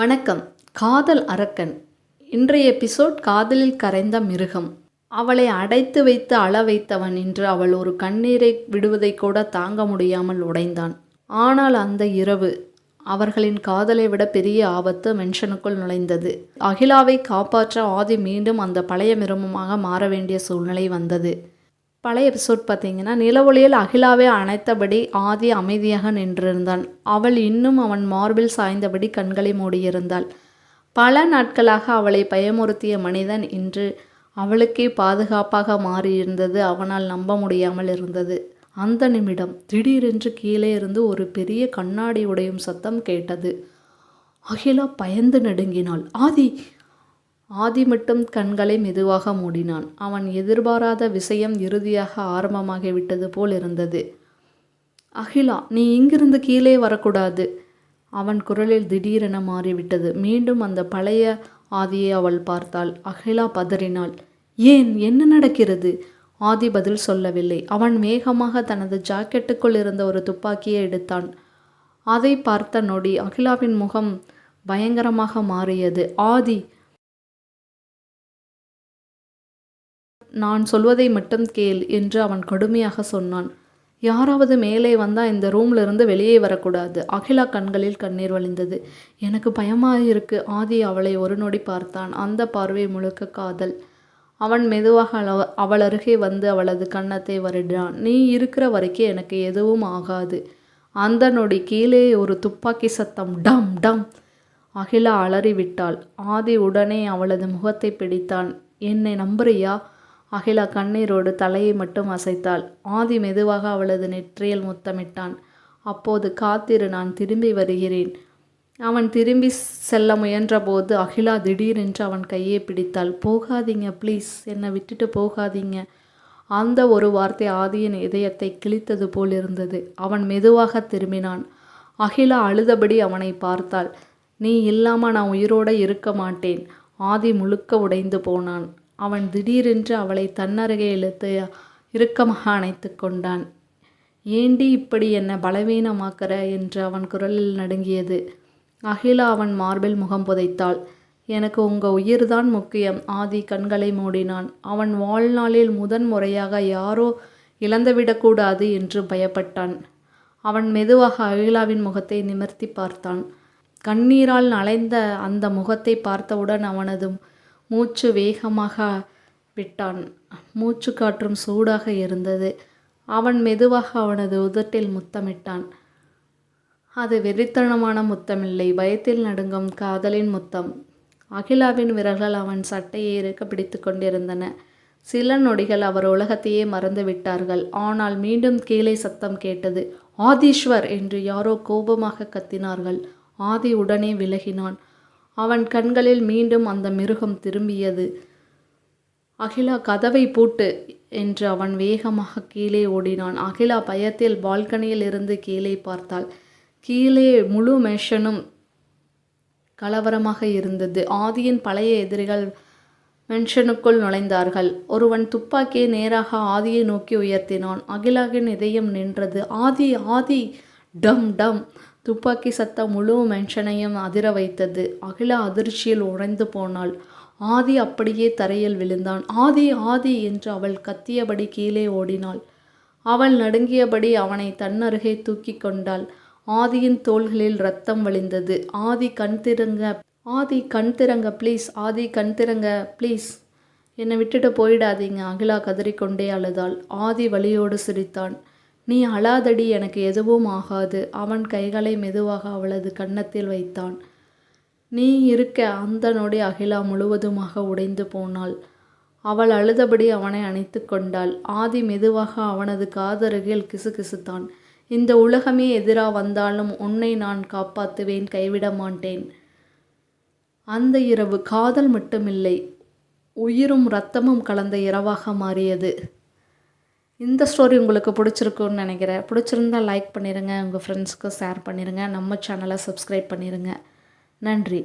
வணக்கம். காதல் அரக்கன். இன்றைய எபிசோட் காதலில் கரைந்த மிருகம். அவளை அடைத்து வைத்து அழ வைத்தவன் இன்று அவள் ஒரு கண்ணீரை விடுவதை கூட தாங்க முடியாமல் உடைந்தான். ஆனால் அந்த இரவு அவர்களின் காதலை விட பெரிய ஆபத்து மென்ஷனுக்குள் நுழைந்தது. அகிலாவை காப்பாற்ற ஆதி மீண்டும் அந்த பழைய மிருகமாக மாற வேண்டிய சூழ்நிலை வந்தது. பழைய எபிசோட் பார்த்தீங்கன்னா, நிலவொளியில் அகிலாவை அணைத்தபடி ஆதி அமைதியாக நின்றிருந்தான். அவள் இன்னும் அவன் மார்பில் சாய்ந்தபடி கண்களை மூடியிருந்தாள். பல நாட்களாக அவளை பயமுறுத்திய மனிதன் இன்று அவளுக்கே பாதுகாப்பாக மாறியிருந்தது அவனால் நம்ப முடியாமல் இருந்தது. அந்த நிமிடம் திடீரென்று கீழே இருந்து ஒரு பெரிய கண்ணாடி உடையும் சத்தம் கேட்டது. அகிலா பயந்து நடுங்கினாள். ஆதி மட்டும் கண்களை மெதுவாக மூடினான். அவன் எதிர்பாராத விஷயம் இறுதியாக ஆரம்பமாகிவிட்டது போல் இருந்தது. அகிலா, நீ இங்கிருந்து கீழே வரக்கூடாது. அவன் குரலில் திடீரென மாறிவிட்டது. மீண்டும் அந்த பழைய ஆதியை அவள் பார்த்தாள். அகிலா பதறினாள். ஏன், என்ன நடக்கிறது? ஆதி பதில் சொல்லவில்லை. அவன் வேகமாக தனது ஜாக்கெட்டுக்குள் இருந்த ஒரு துப்பாக்கியை எடுத்தான். அதை பார்த்த நொடி அகிலாவின் முகம் பயங்கரமாக மாறியது. ஆதி, நான் சொல்வதை மட்டும் கேள் என்று அவன் கடுமையாக சொன்னான். யாராவது மேலே வந்தால் இந்த ரூம்ல இருந்து வெளியே வரக்கூடாது. அகிலா கண்களில் கண்ணீர் வழிந்தது. எனக்கு பயமாயிருக்கு. ஆதி அவளை ஒரு நொடி பார்த்தான். அந்த பார்வை முழுக்க காதல். அவன் மெதுவாக அவள் அருகே வந்து அவளது கன்னத்தை வருடினான். நீ இருக்கிற வரைக்கும் எனக்கு எதுவும் ஆகாது. அந்த நொடி கீழே ஒரு துப்பாக்கி சத்தம். டம் டம். அகிலா அலறிவிட்டாள். ஆதி உடனே அவளது முகத்தை பிடித்தான். என்னை நம்புறியா? அகிலா கண்ணீரோடு தலையை மட்டும் அசைத்தாள். ஆதி மெதுவாக அவளது நெற்றியில் முத்தமிட்டான். அப்போது காத்திரு, நான் திரும்பி வருகிறேன். அவன் திரும்பி செல்ல முயன்றபோது அகிலா திடீரென்று அவன் கையை பிடித்தாள். போகாதீங்க ப்ளீஸ், என்னை விட்டுட்டு போகாதீங்க. அந்த ஒரு வார்த்தை ஆதியின் இதயத்தை கிழித்தது போல் இருந்தது. அவன் மெதுவாக திரும்பினான். அகிலா அழுதபடி அவனை பார்த்தாள். நீ இல்லாமல் நான் உயிரோடு இருக்க மாட்டேன். ஆதி முழுக்க உடைந்து போனான். அவன் திடீரென்று அவளை தன்னருகே இழுத்து இறுக்கமாக அணைத்து கொண்டான். ஏண்டி இப்படி என்னை பலவீனமாக்குற என்று அவன் குரலில் நடுங்கியது. அகிலா அவன் மார்பில் முகம் புதைத்தாள். எனக்கு உங்கள் உயிர்தான் முக்கியம். ஆதி கண்களை மூடினான். அவன் வாழ்நாளில் முறையாக யாரோ இழந்துவிடக்கூடாது என்று பயப்பட்டான். அவன் மெதுவாக அகிலாவின் முகத்தை நிமிர்த்தி பார்த்தான். கண்ணீரால் நனைந்த அந்த முகத்தை பார்த்தவுடன் அவனது மூச்சு வேகமாக விட்டான். மூச்சு காற்றும் சூடாக இருந்தது. அவன் மெதுவாக அவனது உதட்டில் முத்தமிட்டான். அது வெறித்தனமான முத்தமில்லை, பயத்தில் நடுங்கும் காதலின் முத்தம். அகிலாவின் விரல்கள் அவன் சட்டையை இறுக்க பிடித்து கொண்டிருந்தன. சில நொடிகள் அவர் உலகத்தையே மறந்து விட்டார்கள். ஆனால் மீண்டும் கீழே சத்தம் கேட்டது. ஆதீஸ்வர் என்று யாரோ கோபமாக கத்தினார்கள். ஆதி உடனே விலகினான். அவன் கண்களில் மீண்டும் அந்த மிருகம் திரும்பியது. அகிலா, கதவை பூட்டு என்று அவன் வேகமாக கீழே ஓடினான். அகிலா பயத்தில் பால்கனியில் இருந்து கீழே பார்த்தாள். கீழே முழு மென்ஷனும் கலவரமாக இருந்தது. ஆதியின் பழைய எதிரிகள் மென்ஷனுக்குள் நுழைந்தார்கள். ஒருவன் துப்பாக்கியை நேராக ஆதியை நோக்கி உயர்த்தினான். அகிலாவின் இதயம் நின்றது. ஆதி ஆதி. டம் டம். துப்பாக்கி சத்தம் முழு மென்ஷனையும் அதிர வைத்தது. அகிலா அதிர்ச்சியில் உறைந்து போனாள். ஆதி அப்படியே தரையில் விழுந்தான். ஆதி ஆதி என்று அவள் கத்தியபடி கீழே ஓடினாள். அவள் நடுங்கியபடி அவனை தன்னருகே தூக்கி கொண்டாள். ஆதியின் தோள்களில் இரத்தம் வழிந்தது. ஆதி கண் திறங்க ப்ளீஸ். ஆதி கண் திறங்க ப்ளீஸ். என்னை விட்டுட்டு போயிடாதீங்க. அகிலா கதறிக்கொண்டே அழுதாள். ஆதி வலியோடு சிரித்தான். நீ அழாதடி, எனக்கு எதுவும் ஆகாது. அவன் கைகளை மெதுவாக அவளது கன்னத்தில் வைத்தான். நீ இருக்க. அந்த நொடி அகிலா முழுவதுமாக உடைந்து போனாள். அவள் அழுதபடி அவனை அணைத்து கொண்டாள். ஆதி மெதுவாக அவனது காதருகில் கிசுகிசுத்தான். இந்த உலகமே எதிராக வந்தாலும் உன்னை நான் காப்பாற்றுவேன், கைவிட மாட்டேன். அந்த இரவு காதல் மட்டுமில்லை, உயிரும் இரத்தமும் கலந்த இரவாக மாறியது. இந்த ஸ்டோரி உங்களுக்கு பிடிச்சிருக்குன்னு நினைக்கிறேன். பிடிச்சிருந்தால் லைக் பண்ணிடுங்க, உங்கள் ஃப்ரெண்ட்ஸ்க்கு ஷேர் பண்ணிடுங்க, நம்ம சேனலை சப்ஸ்கிரைப் பண்ணிடுங்க. நன்றி.